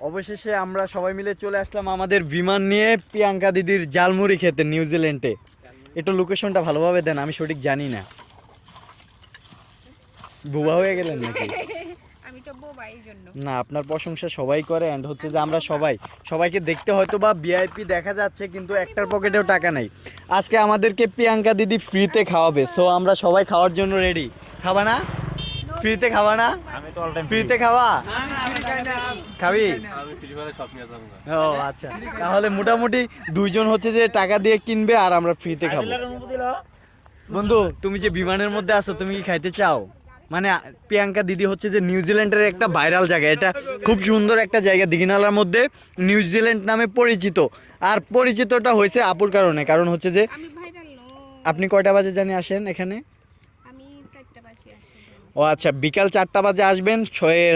অবশেষে আমরা সবাই মিলে চলে আসলাম আমাদের বিমান নিয়ে প্রিয়াঙ্কা দিদির জালমুড়ি খেতে নিউজিল্যান্ডে। একটু লোকেশনটা ভালোভাবে দেন, আমি সঠিক জানি না। বুবা হয়ে গেলেন নাকি? আমি তো বোবা এই জন্য। না, আপনার প্রশংসা সবাই করে এন্ড হচ্ছে যে আমরা সবাইকে দেখতে হয়তো বা ভিআইপি দেখা যাচ্ছে, কিন্তু একটার পকেটেও টাকা নাই। আজকে আমাদেরকে প্রিয়াঙ্কা দিদি ফ্রিতে খাওয়াবে, সো আমরা সবাই খাওয়ার জন্য রেডি। খাবা না? ফ্রিতে খাবা না? আমি তো অল টাইম ফ্রিতে খাওয়া খাবি? আমি ফ্রি ফায়ারে সব নিয়ে যাবো। ও আচ্ছা, তাহলে মোটামুটি দুইজন হচ্ছে যে টাকা দিয়ে কিনবে আর আমরা ফ্রিতে খাবো। বন্ধু, তুমি যে বিমানের মধ্যে আছো, তুমি কি খাইতে চাও? মানে প্রিয়াঙ্কা দিদি হচ্ছে যে নিউজিল্যান্ডের একটা ভাইরাল জায়গা, এটা খুব সুন্দর একটা জায়গা, দিঘিনালার মধ্যে নিউজিল্যান্ড নামে পরিচিত। আর পরিচিতটা হয়েছে আপুর কারণে, কারণ হচ্ছে যে আমি ভাইরাল নই। আপনি কয়টা বাজে জানি আসেন এখানে? আমি 4টা বাজে আসি। ও আচ্ছা, বিকাল 4টা বাজে আসবেন,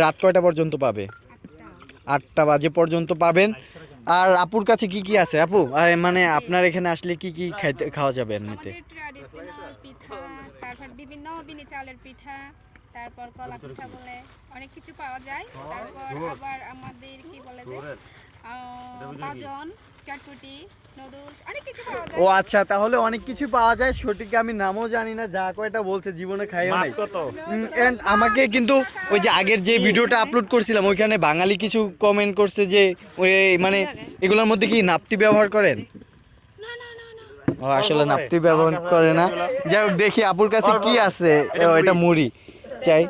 রাত কয়টা পর্যন্ত পাবে? 8টা। 8টা বাজে পর্যন্ত পাবেন। আর আপুর কাছে কি কি আছে আপু? মানে আপনার এখানে আসলে কি কি খাওয়া যাবে এমনিতে? আমাদের ট্র্যাডিশনাল পিঠা, তারপর বিভিন্ন বিনি চালের পিঠা, তারপর কলা পিঠা বলে অনেক কিছু পাওয়া যায়। তারপর আবার আমাদের কি বলে যে বাজন, চটপটি, নুডলস অনেক কিছু পাওয়া যায়। ও আচ্ছা, তাহলে অনেক কিছু পাওয়া যায়, সঠিক আমি নামও জানি না, যা কয়টা বলছে জীবনে খাইও নাই। এন্ড আমাকে কিন্তু ওই যে আগের যে ভিডিওটা আপলোড করছিলাম ওইখানে বাঙালি কিছু কমেন্ট করছে যে ওই মানে এগুলোর মধ্যে কি নাপ্তি ব্যবহার করেন? না না না না। ও আসলে নাপ্তি ব্যবহার করে না। যাই হোক, দেখি আপুর কাছে কি আছে। এটা মুড়ি চাই।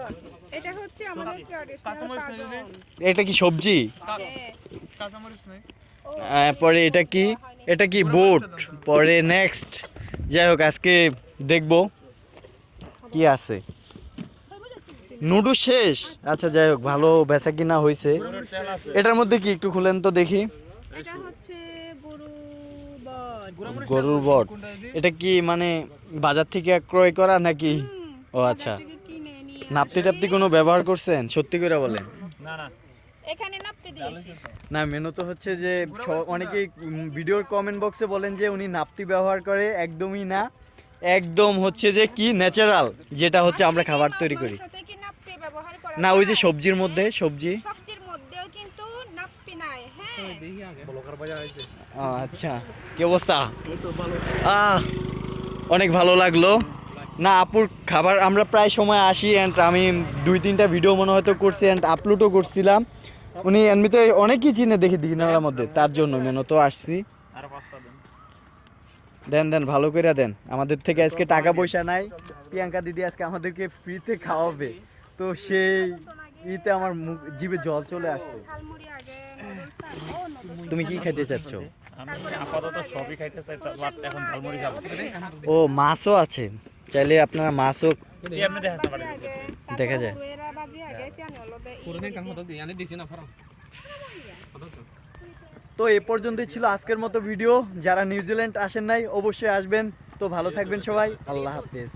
এটা হচ্ছে আমাদের ট্র্যাডিশনাল বাজন। এটা কি সবজি? হ্যাঁ। পরে এটা কি বোট? পরে নেক্সট, যাই হোক আজকে দেখবো কি আছে। নুডলস শেষ? আচ্ছা, যাই হোক ভালো বেচা কিনা হয়েছে। এটার মধ্যে কি একটু খুলেন তো দেখি। এটা হচ্ছে গরুর বট। গরুর বট। এটা কি মানে বাজার থেকে ক্রয় করা নাকি? ও আচ্ছা, বাজার থেকে কিনে নিয়ে নাপ্তি টাপ্তি কোনো ব্যবহার করছেন? সত্যি করে বলেন। না না, এখানে নাপতে দিয়েছি। না, মেনু তো হচ্ছে যে অনেকেই ভিডিওর কমেন্ট বক্সে বলেন যে উনি নাপ্তি ব্যবহার করে, একদমই না। একদম হচ্ছে যে কি ন্যাচারাল, যেটা হচ্ছে আমরা খাবার তৈরি করি। মাংস থেকে নাপ্তি ব্যবহার করা না, ওই যে যায়। সবজির মধ্যে সবজির মধ্যেও কিন্তু নাপ্তি নাই। হ্যাঁ। আচ্ছা, কি অবস্থা? অনেক ভালো লাগলো। না, আপুর খাবার আমরা প্রায় সময় আসি অ্যান্ড আমি 2-3টা ভিডিও মনে হয়তো করছি অ্যান্ড আপলোডও করছিলাম। উনি এমনিতে অনেকই চিনে দেখি দিঘিনালার মধ্যে, তার জন্য মেনু তো আসছি। আর 5টা দেন। দেন ভালো করে দেন। আমাদের থেকে আজকে টাকা পয়সা নাই, প্রিয়াঙ্কা দিদি আজকে আমাদেরকে ফ্রিতে খাওয়াবে, তো সেই ইতে আমার জিভে জল চলে আসছে। ঝালমুড়ি আগে, নুডলস আগে। ও নুডলস। তুমি কি খেতে চাচ্ছ? আমি আপাতত সবই খাইতে চাই, বাট এখন ঝালমুড়ি খাবো। ও মাছও আছে, চাইলে আপনারা মাছও তুই এমনি দেখাস না পারে। দেখা যায়। পুরোরা বাজি আগে সিয়ানি হলদে। তো এ পর্যন্তই ছিল আজকের মতো ভিডিও। যারা নিউজিল্যান্ড আসেন নাই অবশ্যই আসবেন। তো ভালো থাকবেন সবাই, আল্লাহ হাফেজ।